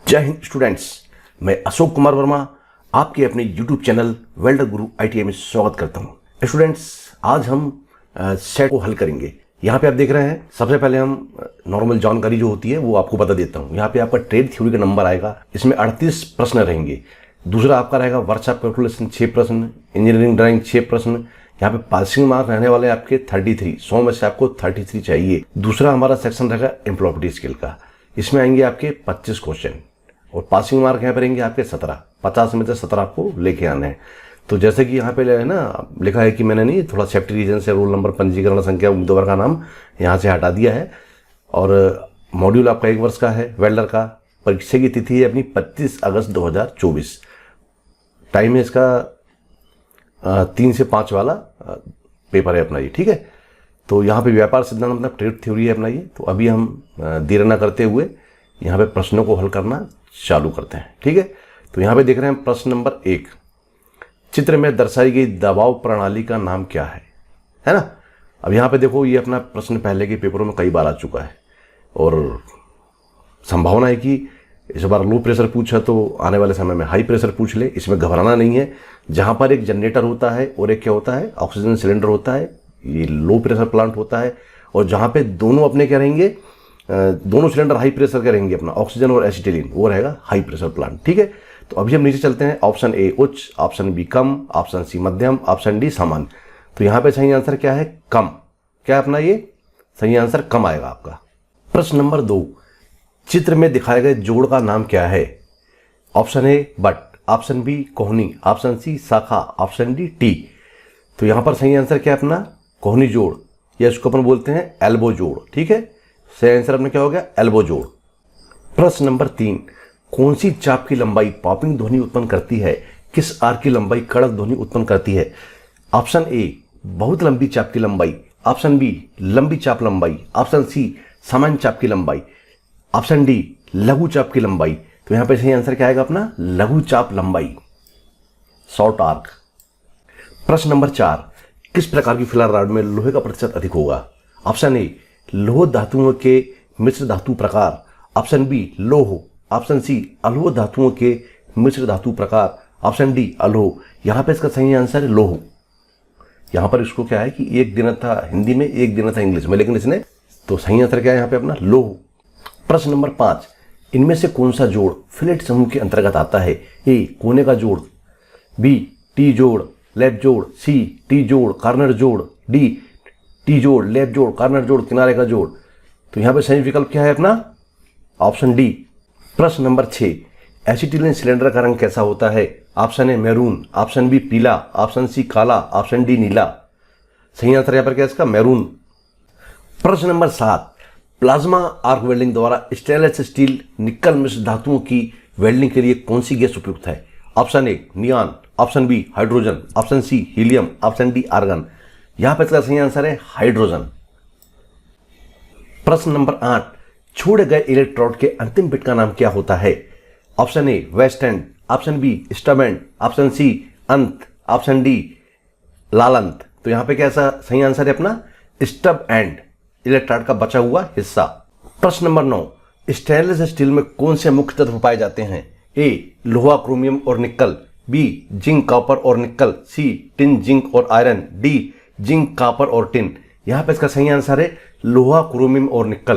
जय हिंद स्टूडेंट्स, मैं अशोक कुमार वर्मा आपके अपने YouTube चैनल वेल्डर गुरु ITI में स्वागत करता हूं। स्टूडेंट्स, आज हम सेट को हल करेंगे। यहाँ पे आप देख रहे हैं, सबसे पहले हम नॉर्मल जानकारी जो होती है वो आपको बता देता हूँ। यहाँ पे आपका ट्रेड थ्योरी का नंबर आएगा, इसमें 38 प्रश्न रहेंगे। दूसरा आपका रहेगा वर्कशॉप कैलकुलेशन 6 प्रश्न, इंजीनियरिंग ड्राइंग 6 प्रश्न। यहाँ पे पासिंग मार्क रहने वाले आपके 33, 100 में से आपको 33 चाहिए। दूसरा हमारा सेक्शन रहेगा एम्प्लॉयबिलिटी स्किल का, इसमें आएंगे आपके 25 क्वेश्चन और पासिंग मार्क यहाँ पर रहेंगे आपके 17, 50 में से 17 आपको लेके आने हैं। तो जैसे कि यहाँ पे है ना लिखा है कि मैंने नहीं थोड़ा सेफ्टी रीजन से रोल नंबर, पंजीकरण संख्या, उम्मीदवार का नाम यहाँ से हटा दिया है। और मॉड्यूल आपका 1 वर्ष का है वेल्डर का। परीक्षा की तिथि है अपनी 25 अगस्त 2024। टाइम है इसका 3 से 5 वाला पेपर है अपना ये, ठीक है। तो यहाँ पे व्यापार सिद्धांत मतलब ट्रेड थ्योरी है अपना ये। तो अभी हम देर न करते हुए यहाँ पे प्रश्नों को हल करना चालू करते हैं, ठीक है। तो यहाँ पे देख रहे हैं प्रश्न नंबर 1, चित्र में दर्शाई गई दबाव प्रणाली का नाम क्या है ना। अब यहाँ पे देखो, ये अपना प्रश्न पहले के पेपरों में कई बार आ चुका है और संभावना है कि इस बार लो प्रेशर पूछा तो आने वाले समय में हाई प्रेशर पूछ ले। इसमें घबराना नहीं है। जहाँ पर एक जनरेटर होता है और एक क्या होता है, ऑक्सीजन सिलेंडर होता है, ये लो प्रेशर प्लांट होता है। और जहाँ पे दोनों अपने क्या रहेंगे, दोनों सिलेंडर हाई प्रेशर के रहेंगे, अपना ऑक्सीजन और एसिटिलीन, वो रहेगा हाई प्रेशर प्लांट, ठीक है। तो अभी हम नीचे चलते हैं। ऑप्शन ए उच्च, ऑप्शन बी कम, ऑप्शन सी मध्यम, ऑप्शन डी सामान्य। तो यहाँ पे सही आंसर क्या है, कम। क्या अपना ये सही आंसर कम आएगा आपका। प्रश्न नंबर 2, चित्र में दिखाए गए जोड़ का नाम क्या है। Option A butt, option B कोहनी, ऑप्शन सी शाखा, ऑप्शन डी टी। तो यहाँ पर सही आंसर क्या है अपना, कोहनी जोड़, या इसको अपन बोलते हैं एल्बो जोड़, ठीक है। सही आंसर अपने क्या हो गया, एल्बो जोड़। प्रश्न नंबर 3, कौन सी चाप की लंबाई पॉपिंग ध्वनि उत्पन्न करती है, किस आर्क की लंबाई कड़क ध्वनि उत्पन्न करती है। ऑप्शन ए बहुत लंबी चाप की लंबाई, ऑप्शन बी लंबी चाप लंबाई, ऑप्शन सी सामान्य चाप की लंबाई, ऑप्शन डी लघु चाप की लंबाई। तो यहां पे सही आंसर क्या आएगा अपना, लघु चाप लंबाई, शॉर्ट आर्क। प्रश्न नंबर 4, किस प्रकार की फिलर रॉड में लोहे का प्रतिशत अधिक होगा। ऑप्शन ए लोह धातुओं के मिश्र धातु प्रकार, ऑप्शन बी लोह, ऑप्शन सी अलोह धातुओं के मिश्र धातु प्रकार, ऑप्शन डी अलोह। यहां पे इसका सही आंसर है लोह। यहां पर इसको क्या है कि एक दिन था हिंदी में, एक दिन था इंग्लिश में, लेकिन इसने तो सही आंसर क्या है यहाँ पे अपना लोह। प्रश्न नंबर 5, इनमें से कौन सा जोड़ फिलेट समूह के अंतर्गत आता है। ए कोने का जोड़, बी टी जोड़ लैप जोड़, सी टी जोड़ कार्नर जोड़, डी टी जोड़ लैप जोड़ कार्नर जोड़ किनारे का जोड़। तो यहां पे सही विकल्प क्या है अपना, ऑप्शन डी। प्रश्न नंबर 6, एसिटिलीन सिलेंडर का रंग कैसा होता है। Option A maroon, option B पीला, ऑप्शन सी काला, ऑप्शन डी नीला। सही आंसर यहां पर क्या है इसका, मैरून। प्रश्न नंबर 7, प्लाज्मा आर्क वेल्डिंग द्वारा स्टेनलेस स्टील निकल मिश्र धातुओं की वेल्डिंग के लिए कौन सी गैस उपयुक्त है। Option A neon, option B hydrogen, option C helium, option D argon. यहां पर इसका सही आंसर है हाइड्रोजन। प्रश्न नंबर 8, छोड़े गए इलेक्ट्रोड के अंतिम बिट का नाम क्या होता है। Option A waste end, option B stub end, option C अंत, ऑप्शन डी लाल अंत। तो यहां पे कैसा सही आंसर है अपना, स्टब एंड, इलेक्ट्रोड का बचा हुआ हिस्सा। प्रश्न नंबर 9, स्टेनलेस स्टील में कौन से मुख्य तत्व पाए जाते हैं। ए लोहा क्रोमियम और निकल, बी जिंक कॉपर और निकल, सी टिन जिंक और आयरन, डी जिंक कॉपर और टिन। यहां पे इसका सही आंसर है लोहा क्रोमियम और निकल।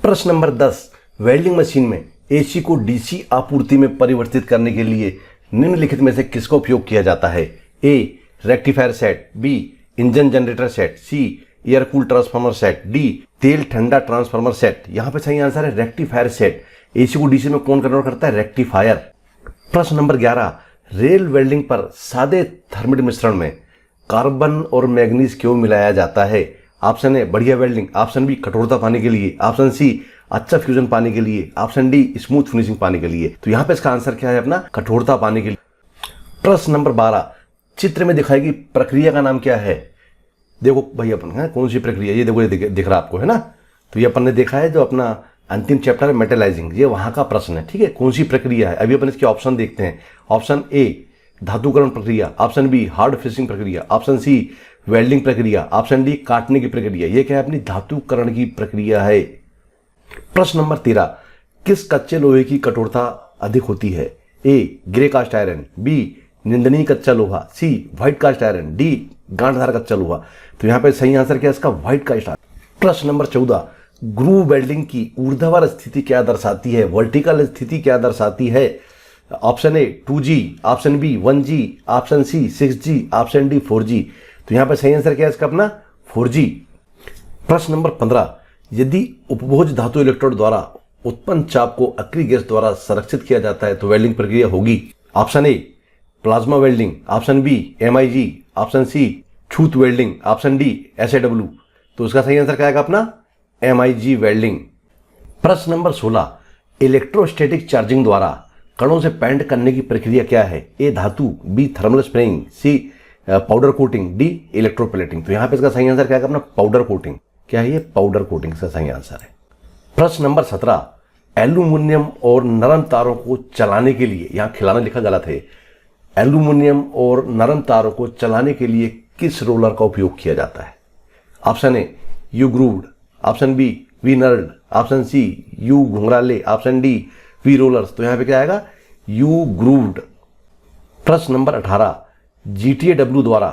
प्रश्न नंबर 10, वेल्डिंग मशीन में एसी को डीसी आपूर्ति में परिवर्तित करने के लिए निम्नलिखित में से किसका उपयोग किया जाता है। A rectifier set, B engine generator set, C air cool transformer set, D तेल ठंडा ट्रांसफार्मर सेट। यहां पे सही आंसर है रेक्टिफायर सेट। एसी को डीसी में कौन कन्वर्ट करता है, रेक्टिफायर। प्रश्न नंबर 11, रेल वेल्डिंग पर सादे थर्मिड मिश्रण में कार्बन और मैग्नीज क्यों मिलाया जाता है। ऑप्शन ए बढ़िया वेल्डिंग, ऑप्शन बी कठोरता पाने के लिए, ऑप्शन सी अच्छा फ्यूजन पाने के लिए, ऑप्शन डी स्मूथ फिनिशिंग पाने के लिए। तो यहां पे इसका आंसर क्या है अपना, कठोरता पाने के लिए। प्रश्न नंबर 12, चित्र में दिखाई गई प्रक्रिया का नाम क्या है। देखो भाई अपन है कौन सी प्रक्रिया, ये देखो, ये दिख रहा आपको है ना। तो ये अपन ने देखा है जो अपना अंतिम चैप्टर है मेटलाइजिंग, ये वहां का प्रश्न है, ठीक है। कौन सी प्रक्रिया है, अभी अपन इसके ऑप्शन देखते हैं। ऑप्शन ए धातुकरण प्रक्रिया, ऑप्शन बी हार्ड फिनिशिंग प्रक्रिया, ऑप्शन सी वेल्डिंग प्रक्रिया, ऑप्शन डी काटने की प्रक्रिया। ये क्या है, अपनी धातुकरण की प्रक्रिया है। प्रश्न नंबर 13, किस कच्चे लोहे की कठोरता अधिक होती है? ए ग्रे कास्ट आयरन, बी निंदनीय कच्चा लोहा, सी व्हाइट कास्ट आयरन, डी गांठदार कच्चा लोहा। तो यहाँ पे सही आंसर क्या है इसका? White cast iron. प्रश्न नंबर 14, ग्रूव वेल्डिंग की ऊर्ध्वाधर स्थिति क्या दर्शाती है? वर्टिकल स्थिति क्या दर्शाती है? Option A 2G, option B 1G, option C 6G, option D 4G। तो यहाँ पे सही आंसर क्या है इसका? अपना 4G। प्रश्न नंबर 15, यदि उपभोज धातु इलेक्ट्रोड द्वारा उत्पन्न चाप को अक्रिय गैस द्वारा संरक्षित किया जाता है तो वेल्डिंग प्रक्रिया होगी। Option A plasma welding, option B MIG, option C छूत वेल्डिंग, ऑप्शन डी SAW। तो उसका सही आंसर क्या आएगा? अपना MIG वेल्डिंग। प्रश्न नंबर 16, इलेक्ट्रोस्टैटिक चार्जिंग द्वारा कणों से पेंट करने की प्रक्रिया क्या है? ए धातु, B thermal spraying, C powder coating, D electroplating. तो यहाँ पे इसका सही आंसर क्या है? अपना पाउडर कोटिंग। क्या है ये? पाउडर कोटिंग का सही आंसर है। प्रश्न नंबर 17, एल्यूमिनियम और नरम तारों को चलाने के लिए, यहाँ खिलाना लिखा गलत है, एल्यूमिनियम और नरम तारों को चलाने के लिए किस रोलर का उपयोग किया जाता है? Option A U grooved, option B V knurled, option C U घुंघराले, ऑप्शन डी वी रोलर्स। तो यहाँ पे क्या आएगा? U grooved. प्रश्न नंबर 18, GTAW द्वारा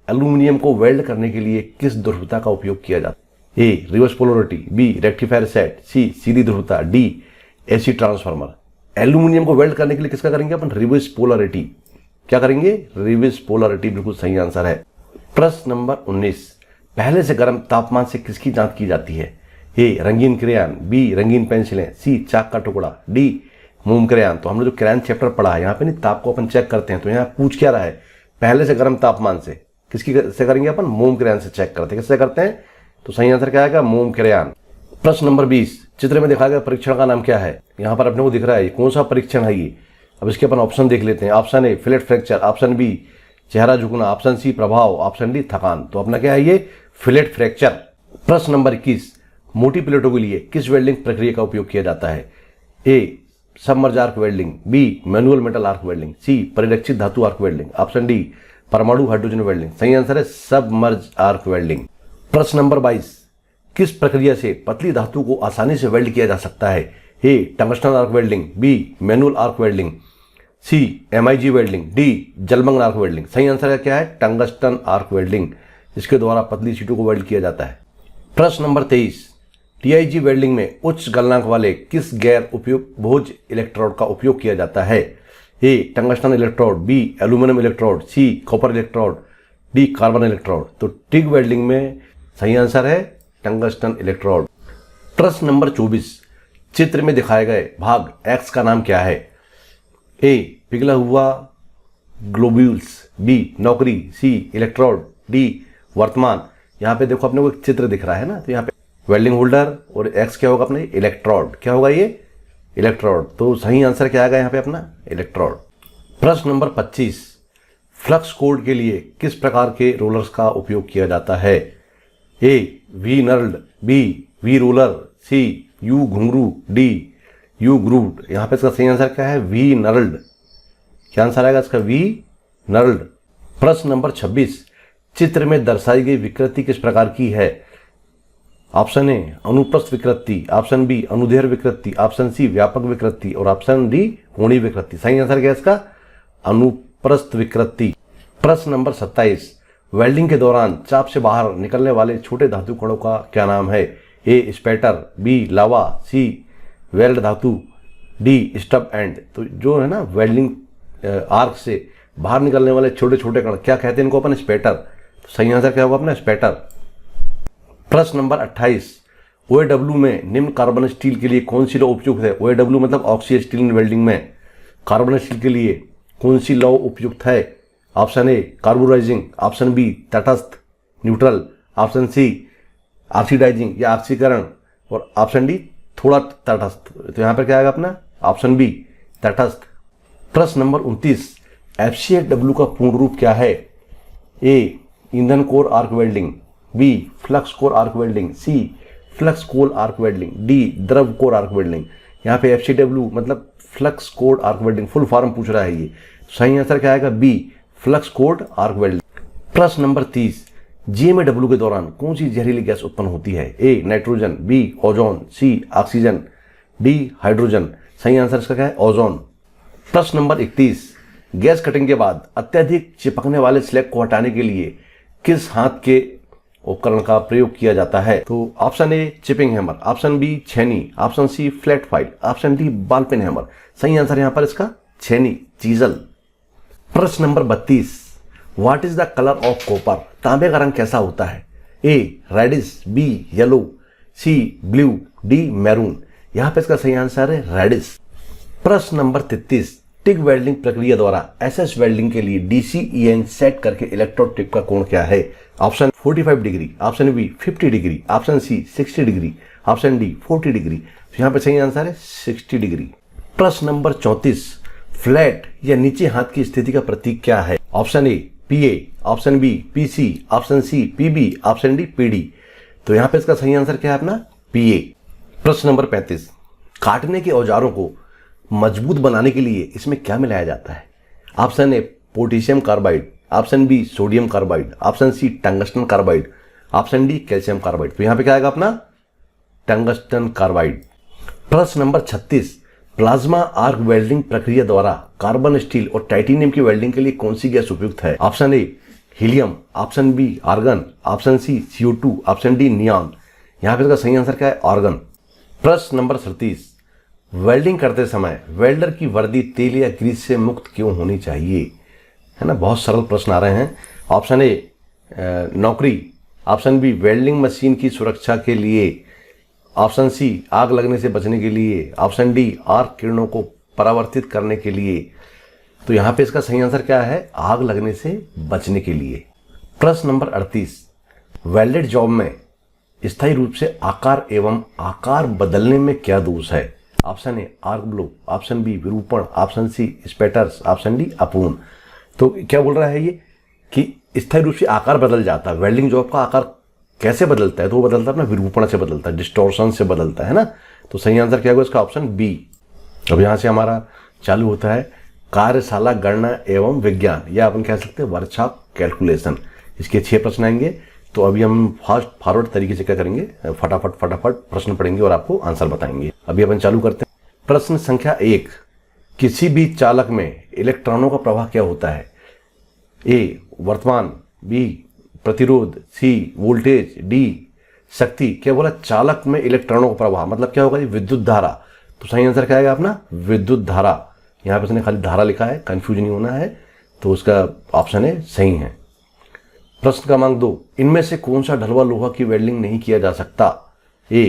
एल्यूमिनियम को वेल्ड करने के लिए किस ध्रुवता का उपयोग किया जाता है? A reverse polarity, B rectifier set, C सीधी ध्रुवता, डी AC ट्रांसफार्मर। एल्यूमिनियम को वेल्ड करने के लिए किसका करेंगे अपन? Reverse polarity. क्या करेंगे? Reverse polarity. बिल्कुल सही आंसर है। प्रश्न नंबर 19, पहले से गर्म तापमान से किसकी जांच की जाती है? ए रंगीन क्रेयन, बी रंगीन पेंसिलें, सी चाक का टुकड़ा, डी मोम क्रेयन। तो हमने जो क्रेयन चैप्टर पढ़ा है यहाँ पे नहीं, ताप को अपन चेक करते हैं। तो यहाँ पूछ क्या रहा है? पहले से गर्म तापमान से किसकी से करेंगे अपन? मोम क्रेयन से चेक करते हैं। किससे करते हैं? तो सही आंसर क्या आएगा? मोम क्रेयन। प्रश्न नंबर 20, चित्र में दिखाया गया परीक्षण का नाम क्या है? यहाँ पर अपने को दिख रहा है कौन सा परीक्षण है ये? अब इसके अपन ऑप्शन देख लेते हैं। Option A flat fracture, option B चेहरा झुकना, ऑप्शन सी प्रभाव, ऑप्शन डी थकान। तो अपना क्या है ये? Flat fracture. प्रश्न नंबर 21, मोटी प्लेटों के लिए किस वेल्डिंग प्रक्रिया का उपयोग किया जाता है? A submerge arc welding, B manual metal arc welding, C परिरक्षित धातु आर्क वेल्डिंग, ऑप्शन डी परमाणु हाइड्रोजन वेल्डिंग। सही आंसर है सबमर्ज आर्क वेल्डिंग। प्रश्न नंबर 22, किस प्रक्रिया से पतली धातु को आसानी से वेल्ड किया जा सकता है? A tungsten arc welding, B manual arc welding, C MIG welding, D जलमग्न आर्क वेल्डिंग। सही आंसर क्या है? टंगस्टन आर्क वेल्डिंग, जिसके द्वारा पतली शीटों को वेल्ड किया जाता है। प्रश्न नंबर 23, TIG वेल्डिंग में उच्च गलनांक वाले किस गैर उपभोज इलेक्ट्रोड का उपयोग किया जाता है? A tungsten electrode, B aluminium electrode, C copper electrode, D carbon electrode. तो टिग वेल्डिंग में सही आंसर है टंगस्टन इलेक्ट्रोड। प्रश्न नंबर 24, चित्र में दिखाए गए भाग X का नाम क्या है? ए पिघला हुआ ग्लोब्यूल्स, बी नौकरी, सी इलेक्ट्रोड, डी वर्तमान। यहाँ पे देखो अपने को एक चित्र दिख रहा है ना, तो यहाँ पे वेल्डिंग होल्डर और X क्या होगा अपने? इलेक्ट्रोड। क्या होगा ये? इलेक्ट्रोड। तो सही आंसर क्या आएगा यहाँ पे अपना? इलेक्ट्रोड। प्रश्न नंबर 25, फ्लक्स कोड के लिए किस प्रकार के रोलर्स का उपयोग किया जाता है? A V knurled, B V roller, C U घुंघरू, डी यू ग्रूव्ड। यहाँ पे इसका सही आंसर क्या है? V knurled. क्या आंसर आएगा इसका? V knurled. प्रश्न नंबर 26, चित्र में दर्शाई गई विकृति किस प्रकार की है? ऑप्शन ए अनुप्रस्थ विकृति, ऑप्शन बी अनुदैर्घ्य विकृति, ऑप्शन सी व्यापक विकृति और ऑप्शन डी कोणीय विकृति। सही आंसर क्या है इसका? अनुप्रस्थ विकृति। प्रश्न नंबर 27, वेल्डिंग के दौरान चाप से बाहर निकलने वाले छोटे धातु कणों का क्या नाम है? ए स्पैटर, बी लावा, सी वेल्ड धातु, डी स्टब एंड। तो जो है ना वेल्डिंग आर्क से बाहर निकलने वाले छोटे छोटे कण क्या कहते हैं इनको अपन? स्पैटर। तो सही आंसर क्या होगा अपना? स्पैटर। प्रश्न नंबर 28, OAW में निम्न कार्बन स्टील के लिए कौन सी लौ उपयुक्त है? OAW मतलब ऑक्सी स्टील इन वेल्डिंग में कार्बन स्टील के लिए कौन सी लौ उपयुक्त है? Option A carburizing, option B तटस्थ न्यूट्रल, ऑप्शन सी ऑक्सीडाइजिंग या ऑक्सीकरण और ऑप्शन डी थोड़ा तटस्थ। तो यहाँ पर क्या आएगा अपना? ऑप्शन बी तटस्थ। प्रश्न नंबर 29, FCW का पूर्ण रूप क्या है? ए ईंधन core arc welding, B flux core arc welding, C flux core arc welding, D द्रव कोर आर्क वेल्डिंग। यहाँ पे FCW मतलब flux core arc welding full form पूछ रहा है ये। सही आंसर क्या आएगा? B flux core arc welding. प्रश्न नंबर 30, GMAW के दौरान कौन सी जहरीली गैस उत्पन्न होती है? A nitrogen, B ozone, C oxygen, D hydrogen. सही आंसर इसका क्या है? ओजोन। प्रश्न नंबर 31, गैस कटिंग के बाद अत्यधिक चिपकने वाले स्लैग को हटाने के लिए किस हाथ के उपकरण का प्रयोग किया जाता है? तो option A chipping hammer, option B छेनी, option C flat file, option D ball peen hammer. सही आंसर यहां पर इसका छेनी, चीजल। प्रश्न number 32, what is the colour of copper? तांबे का रंग कैसा होता है? A reddish, B yellow, C blue, D maroon. यहां पे इसका सही आंसर है रेडिश। प्रश्न नंबर 33, टिक वेल्डिंग प्रक्रिया द्वारा एसएस वेल्डिंग के लिए DCEN सेट करके इलेक्ट्रोड टिप का कोण क्या है? Option 45 degree, option B 50 degree, option C 60 degree, option D 40 degree. तो यहां पे सही आंसर है 60 डिग्री। प्रश्न नंबर 34, फ्लैट या नीचे हाथ की स्थिति का प्रतीक क्या है? Option A PA, option B PC, option C PB, option D PD। तो यहां पे इसका सही आंसर क्या है अपना? PA। प्रश्न नंबर 35, काटने के औजारों को मजबूत बनाने के लिए इसमें क्या मिलाया जाता है? Option A potassium carbide, option B sodium carbide, option C tungsten carbide, option D calcium carbide. तो यहां पे क्या आएगा अपना? Tungsten carbide. प्रश्न नंबर 36, प्लाज्मा आर्क वेल्डिंग प्रक्रिया द्वारा कार्बन स्टील और टाइटेनियम की वेल्डिंग के लिए कौन सी गैस उपयुक्त है? Option A helium, option B argon, option C CO2, option D neon. यहां पे इसका सही आंसर क्या है? आर्गन। प्रश्न नंबर 37, वेल्डिंग करते समय वेल्डर की वर्दी तेल या ग्रीस से मुक्त क्यों होनी चाहिए? है ना, बहुत सरल प्रश्न आ रहे हैं। ऑप्शन ए नौकरी, ऑप्शन बी वेल्डिंग मशीन की सुरक्षा के लिए, ऑप्शन सी आग लगने से बचने के लिए, ऑप्शन डी आर्क किरणों को परावर्तित करने के लिए। तो यहां पे इसका सही आंसर क्या है? आग लगने से बचने के लिए। प्रश्न नंबर 38, वेल्डेड जॉब में स्थायी रूप से आकार एवं आकार बदलने में क्या दोष है? Option A arc blow, option B विरूपण, option C spatters, option D अपूर्ण। तो क्या बोल रहा है ये कि स्थायी रूप से आकार बदल जाता है। वेल्डिंग जॉब का आकार कैसे बदलता है? तो वो बदलता है अपना विरूपण से बदलता है, डिस्टॉर्शन से बदलता है ना। तो सही आंसर क्या होगा इसका? Option B. अब यहां से हमारा चालू होता है कार्यशाला गणना एवं विज्ञान, या अपन कह सकते हैं वर्कशॉप कैलकुलेशन। इसके 6 प्रश्न आएंगे। तो अभी हम फास्ट फॉरवर्ड तरीके से क्या करेंगे? फटाफट प्रश्न पढ़ेंगे और आपको आंसर बताएंगे। अभी अपन चालू करते हैं। प्रश्न संख्या 1, किसी भी चालक में इलेक्ट्रॉनों का प्रवाह क्या होता है? ए वर्तमान, बी प्रतिरोध, सी वोल्टेज, डी शक्ति। क्या बोला? चालक में इलेक्ट्रॉनों का प्रवाह मतलब क्या होगा? विद्युत धारा। तो सही आंसर क्या आएगा अपना? विद्युत धारा। यहां पे उसने खाली धारा लिखा है, कंफ्यूज नहीं होना है। तो उसका ऑप्शन है सही है। प्रश्न क्रमांक 2, इनमें से कौन सा ढलवा लोहा की वेल्डिंग नहीं किया जा सकता? ए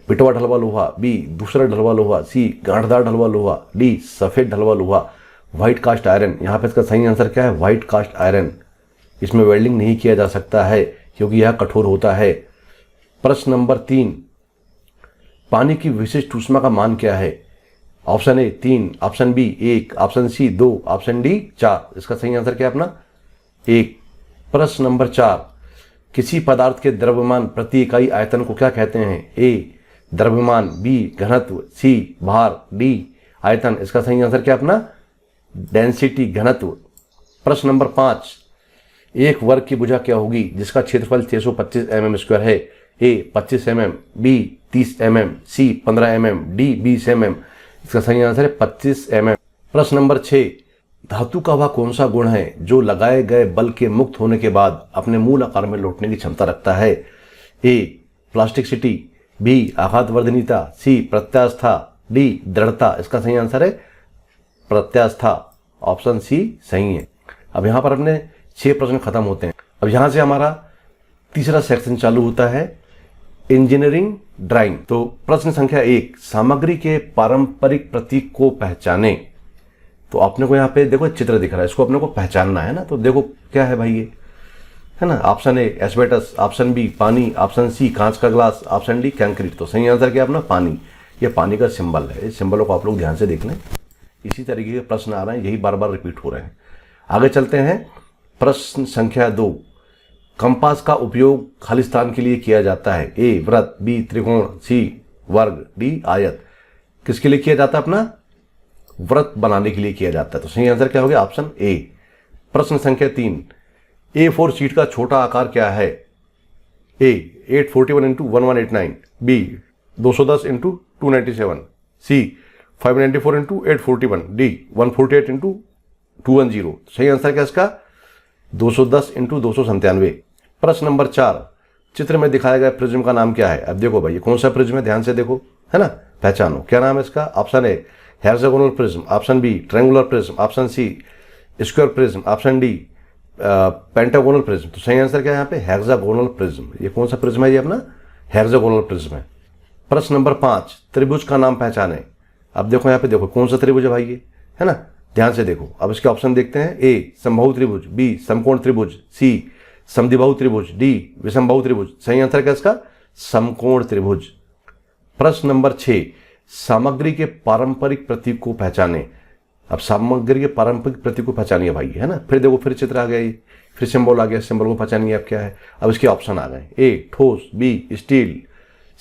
पिटवा ढलवा लोहा, बी दूसरा ढलवा लोहा, सी गांठदार ढलवा लोहा, डी सफेद ढलवा लोहा, व्हाइट कास्ट आयरन। यहां पे इसका सही आंसर क्या है? White cast iron. इसमें वेल्डिंग नहीं किया जा सकता है क्योंकि यह कठोर होता है। प्रश्न नंबर 3, पानी की विशिष्ट ऊष्मा का मान क्या है? Option A 3, option B 1, option C 2, option D 4। इसका सही आंसर क्या है अपना? 1। प्रश्न नंबर 4, किसी पदार्थ के द्रव्यमान प्रति इकाई आयतन को क्या कहते हैं? ए द्रव्यमान, बी घनत्व, सी भार, डी आयतन। इसका सही आंसर क्या अपना? डेंसिटी, घनत्व। प्रश्न नंबर 5, एक वर्ग की भुजा क्या होगी जिसका क्षेत्रफल 625 mm² है? ए 25 mm, बी 30 mm, सी 15 mm, डी 20 mm। इसका सही आंसर है 25 mm। प्रश्न नंबर 6, धातु का वह कौन सा गुण है जो लगाए गए बल के मुक्त होने के बाद अपने मूल आकार में लौटने की क्षमता रखता है? ए प्लास्टिसिटी, बी आघातवर्धनीयता, सी प्रत्यास्था, डी दृढ़ता। इसका सही आंसर है प्रत्यास्था, ऑप्शन सी सही है। अब यहां पर अपने 6 प्रश्न खत्म होते हैं। अब यहां से हमारा तीसरा सेक्शन चालू होता है, इंजीनियरिंग ड्राइंग। तो प्रश्न संख्या 1, सामग्री के पारंपरिक प्रतीक को पहचाने। तो अपने को यहाँ पे देखो चित्र दिख रहा है, इसको अपने को पहचानना है ना। तो देखो क्या है भाई, ये है ना। Option A asbestos, option B पानी, ऑप्शन सी कांच का ग्लास, ऑप्शन डी कंक्रीट। तो सही आंसर क्या अपना? पानी। ये पानी का सिंबल है। इस सिंबलों को आप लोग ध्यान से देख लें। इसी तरीके के प्रश्न आ रहे हैं, यही बार बार रिपीट हो रहे हैं। आगे चलते हैं। प्रश्न संख्या 2, कंपास का उपयोग खालिस्तान के लिए किया जाता है? ए वृत्त, बी त्रिकोण, सी वर्ग, डी आयत। किसके लिए किया जाता है? अपना वृत्त बनाने के लिए किया जाता है। तो सही आंसर क्या हो गया? Option A. प्रश्न संख्या 3, A4 शीट का छोटा आकार क्या है? ए 841 × 1189, बी 210 × 297, सी 594 इंटू 841, डी 148 इंटू 210। सही आंसर क्या है इसका? 210 इंटू 297। प्रश्न नंबर 4, चित्र में दिखाया गया प्रिज्म का नाम क्या है? अब देखो भाई, ये कौन सा प्रिज्म है, ध्यान से देखो, है ना, पहचानो क्या नाम है इसका। Option A hexagonal prism, option B triangular prism, option C square prism, option D pentagonal prism. तो सही आंसर क्या है यहाँ पे? Hexagonal prism. ये कौन सा प्रिज्म है? ये अपना हेक्सागोनल प्रिज्म है। प्रश्न नंबर 5, त्रिभुज का नाम पहचाने। अब देखो यहाँ पे, देखो कौन सा त्रिभुज है भाई ये, है ना, ध्यान से देखो। अब इसके ऑप्शन देखते हैं। ए समबाहु त्रिभुज, बी समकोण त्रिभुज, सी समद्विबाहु त्रिभुज, डी विषमबाहु त्रिभुज। सही आंसर क्या इसका? समकोण त्रिभुज। प्रश्न नंबर 6, सामग्री के पारंपरिक प्रतीक को पहचाने। अब सामग्री के पारंपरिक प्रतीक को पहचानिए भाई, है ना। फिर देखो, फिर चित्र आ गया, फिर सिंबल आ गया, सिंबल को पहचानिए अब क्या है। अब इसके ऑप्शन आ गए। ए ठोस, बी स्टील,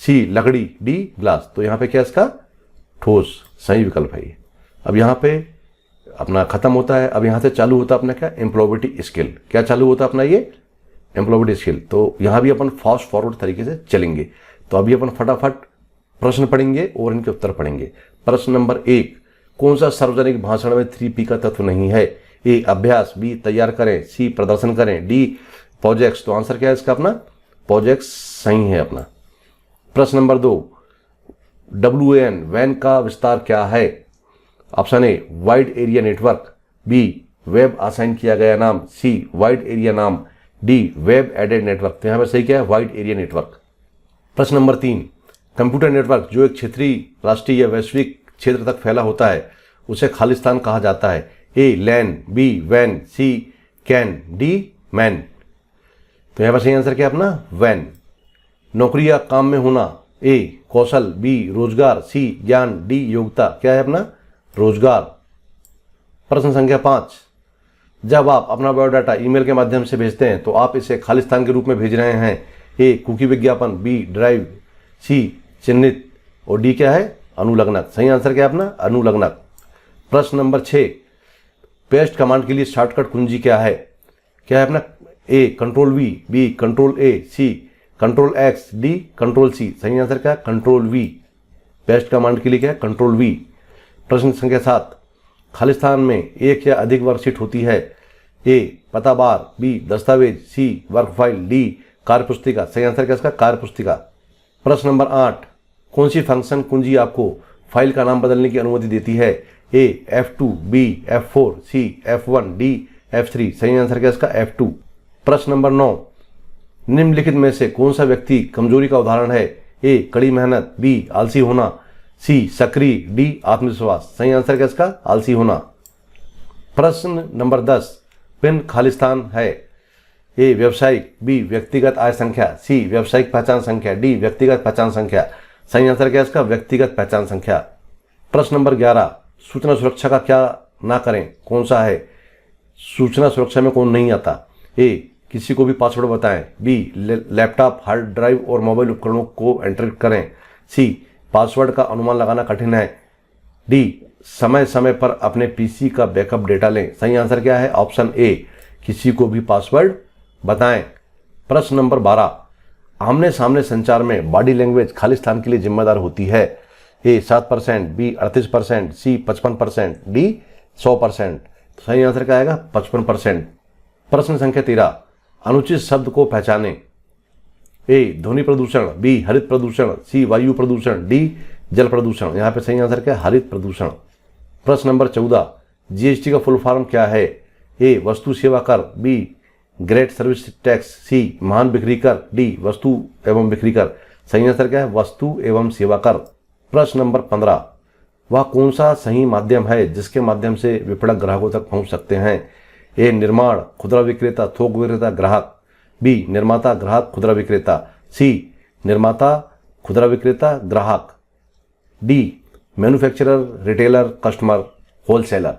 सी लकड़ी, डी ग्लास। तो यहाँ पे क्या इसका? ठोस सही विकल्प है ये। अब यहाँ पे अपना खत्म होता है। अब यहाँ से चालू होता है अपना क्या? Employability skill. क्या चालू होता है अपना? ये एम्प्लॉयबिलिटी स्किल। तो यहाँ भी अपन फास्ट फॉरवर्ड तरीके से चलेंगे। तो अभी अपन फटाफट प्रश्न पढ़ेंगे और इनके उत्तर पढ़ेंगे। प्रश्न नंबर 1, कौन सा सार्वजनिक भाषण में 3P का तत्व नहीं है? ए अभ्यास, बी तैयार करें, सी प्रदर्शन करें, डी प्रोजेक्ट्स। तो आंसर क्या है इसका? अपना प्रोजेक्ट्स सही है अपना। प्रश्न नंबर 2, WAN वैन का विस्तार क्या है? Option A wide area network, B web assign किया गया नाम, सी वाइड एरिया नाम, डी वेब एडेड नेटवर्क। तो यहाँ पर सही क्या है? Wide area network. प्रश्न नंबर 3, कंप्यूटर नेटवर्क जो एक क्षेत्रीय, राष्ट्रीय या वैश्विक क्षेत्र तक फैला होता है उसे खालिस्तान कहा जाता है। ए लैन, बी वैन, सी कैन, डी मैन। तो यहाँ पर सही आंसर क्या है अपना? वैन। नौकरी या काम में होना। ए कौशल, बी रोजगार, सी ज्ञान, डी योग्यता। क्या है अपना? रोजगार। प्रश्न संख्या 5, जब आप अपना बायोडाटा ईमेल के माध्यम से भेजते हैं तो आप इसे खालिस्तान के रूप में भेज रहे हैं। ए कुकी विज्ञापन, बी ड्राइव, सी चिन्हित और डी क्या है? अनुलग्नक। सही आंसर क्या है अपना? अनुलग्नक। प्रश्न नंबर 6, पेस्ट कमांड के लिए शॉर्टकट कुंजी क्या है? क्या है अपना? A control V, B control A, C control X, D control C. सही आंसर क्या है? Control we. पेस्ट कमांड के लिए क्या है? Control we. प्रश्न संख्या 7, खालिस्तान में एक या अधिक वर्कशीट होती है। ए पता बार, बी दस्तावेज, सी वर्क फाइल, डी कार्यपुस्तिका। सही आंसर क्या इसका? कार्यपुस्तिका। प्रश्न नंबर 8, कौन सी फंक्शन कुंजी आपको फाइल का नाम बदलने की अनुमति देती है? ए F2, बी F4, सी F1, डी F3। सही आंसर क्या इसका? F2। प्रश्न नंबर 9, निम्नलिखित में से कौन सा व्यक्ति कमजोरी का उदाहरण है? ए कड़ी मेहनत, बी आलसी होना, सी सक्रिय, डी आत्मविश्वास। सही आंसर क्या इसका? आलसी होना। प्रश्न नंबर 10, पिन खालिस्तान है। ए व्यवसायिक, बी व्यक्तिगत आय संख्या, सी व्यवसायिक पहचान संख्या, डी व्यक्तिगत पहचान संख्या। सही आंसर क्या है इसका? व्यक्तिगत पहचान संख्या। प्रश्न नंबर 11, सूचना सुरक्षा का क्या ना करें? कौन सा है? सूचना सुरक्षा में कौन नहीं आता? ए किसी को भी पासवर्ड बताएं, बी लैपटॉप, हार्ड ड्राइव और मोबाइल उपकरणों को एन्क्रिप्ट करें, सी पासवर्ड का अनुमान लगाना कठिन है, डी समय समय पर अपने पीसी का बैकअप डेटा लें। सही आंसर क्या है? ऑप्शन ए किसी को भी पासवर्ड बताएं। प्रश्न नंबर 12, आमने सामने संचार में बॉडी लैंग्वेज खालिस्तान के लिए जिम्मेदार होती है। ए 7%, बी 38%, सी 55%, डी 100%। सही आंसर क्या आएगा? 55%। प्रश्न संख्या 13, अनुचित शब्द को पहचाने। ए ध्वनि प्रदूषण, बी हरित प्रदूषण, सी वायु प्रदूषण, डी जल प्रदूषण। यहाँ पे सही आंसर क्या है? हरित प्रदूषण। प्रश्न नंबर 14, जीएसटी का फुल फॉर्म क्या है? ए वस्तु सेवा कर, बी ग्रेट सर्विस टैक्स, सी महान बिक्री कर, डी वस्तु एवं बिक्री कर। सही आंसर क्या है? वस्तु एवं सेवा कर। प्रश्न नंबर 15, वह कौन सा सही माध्यम है जिसके माध्यम से विपणक ग्राहकों तक पहुंच सकते हैं? ए निर्माण, खुदरा विक्रेता, थोक विक्रेता, ग्राहक, बी निर्माता, ग्राहक, खुदरा विक्रेता, सी निर्माता, खुदरा विक्रेता, ग्राहक, D manufacturer, retailer, customer, wholesaler.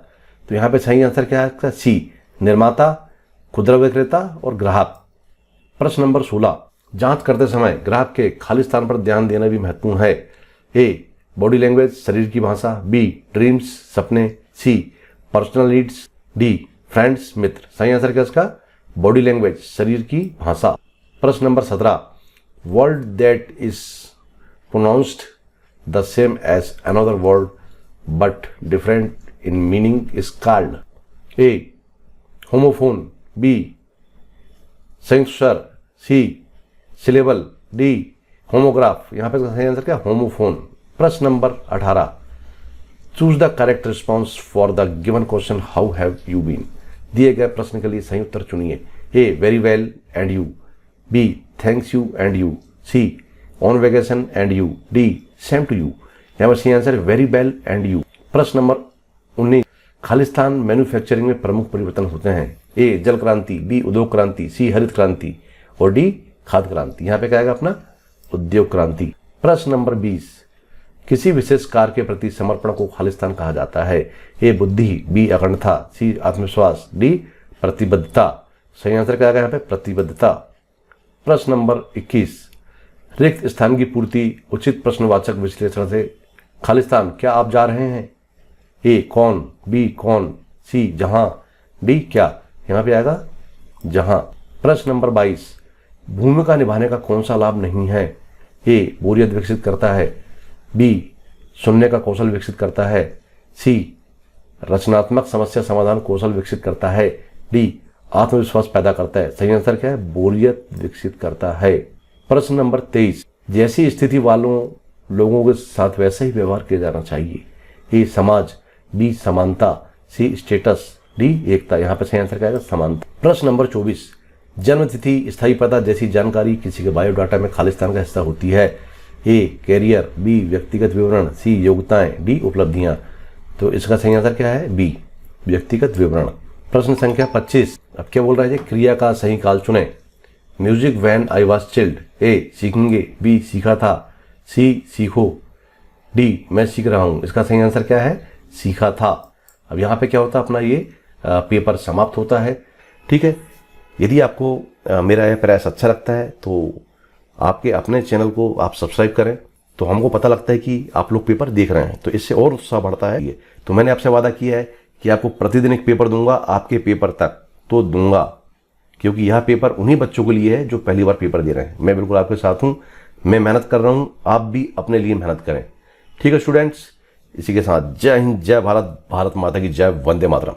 तो यहाँ पे सही आंसर क्या है? सी निर्माता, खुदरा विक्रेता और ग्राहक। प्रश्न नंबर 16, जांच करते समय ग्राहक के खालिस्तान पर ध्यान देना भी महत्वपूर्ण है। ए बॉडी लैंग्वेज, शरीर की भाषा, बी ड्रीम्स, सपने, सी पर्सनल नीड्स, डी फ्रेंड्स, मित्र। सही आंसर क्या इसका? बॉडी लैंग्वेज, शरीर की भाषा। प्रश्न number 17, word that is pronounced the same as another word but different in meaning is called? A homophone, B संयुक्त स्वर, सी सिलेबल, डी होमोग्राफ। यहां पे सही आंसर क्या? होमोफोन। प्रश्न number 18, choose the correct response for the given question how have you been. दिए गए प्रश्न के लिए सही उत्तर चुनिए। A very well and you, B thanks you and you, C on vacation and you, D same to you. यहां पर सही answer very well and you. प्रश्न नंबर 19, खालिस्तान मैन्युफैक्चरिंग में प्रमुख परिवर्तन होते हैं। ए जल क्रांति, बी उद्योग क्रांति, सी हरित क्रांति और डी खाद्य क्रांति। यहां पे क्या आएगा अपना? उद्योग क्रांति। प्रश्न नंबर 20, किसी विशेष कार्य के प्रति समर्पण को खालिस्तान कहा जाता है। ए बुद्धि, बी अखंडता, सी आत्मविश्वास, डी प्रतिबद्धता। सही आंसर क्या आएगा यहाँ पे? प्रतिबद्धता। प्रश्न नंबर 21, रिक्त स्थान की पूर्ति उचित प्रश्नवाचक विश्लेषण से खालिस्तान क्या आप जा रहे हैं? ए कौन, बी कौन, सी जहां, डी क्या। यहां पे आएगा जहां। प्रश्न नंबर 22, भूमिका निभाने का कौन सा लाभ नहीं है? ए बोरियत विकसित करता है, बी सुनने का कौशल विकसित करता है, सी रचनात्मक समस्या समाधान कौशल विकसित करता है, डी आत्मविश्वास पैदा करता है। सही आंसर क्या है? बोरियत विकसित करता है। प्रश्न नंबर 23, जैसी स्थिति वालों लोगों के साथ वैसा ही व्यवहार किया जाना चाहिए। ए समाज, बी समानता, सी स्टेटस, डी एकता। यहाँ पे सही आंसर क्या है? समानता। प्रश्न नंबर 24, जन्मतिथि, स्थायी पता जैसी जानकारी किसी के बायोडाटा में खालिस्तान का हिस्सा होती है। ए कैरियर, बी व्यक्तिगत विवरण, सी योग्यताएं, डी उपलब्धियां। तो इसका सही आंसर क्या है? बी व्यक्तिगत विवरण। प्रश्न संख्या 25, अब क्या बोल रहे हैं? क्रिया का सही काल चुने। Music when I was child. A सीखेंगे, बी सीखा था, सी सीखो, डी मैं सीख रहा हूं। इसका सही आंसर क्या है? सीखा था। अब यहाँ पे क्या होता है? अपना ये पेपर समाप्त होता है। ठीक है, यदि आपको मेरा यह प्रयास अच्छा लगता है तो आपके अपने चैनल को आप सब्सक्राइब करें, तो हमको पता लगता है कि आप लोग पेपर देख रहे हैं, तो इससे और उत्साह बढ़ता है। ये तो मैंने आपसे वादा किया है कि आपको प्रतिदिन एक पेपर दूंगा, आपके पेपर तक तो दूंगा, क्योंकि यह पेपर उन्हीं बच्चों के लिए है जो पहली बार पेपर दे रहे हैं। मैं बिल्कुल आपके साथ हूं, मैं मेहनत कर रहा हूं, आप भी अपने लिए मेहनत करें। ठीक है स्टूडेंट्स, इसी के साथ जय हिंद, जय भारत, भारत माता की जय, वंदे मातरम।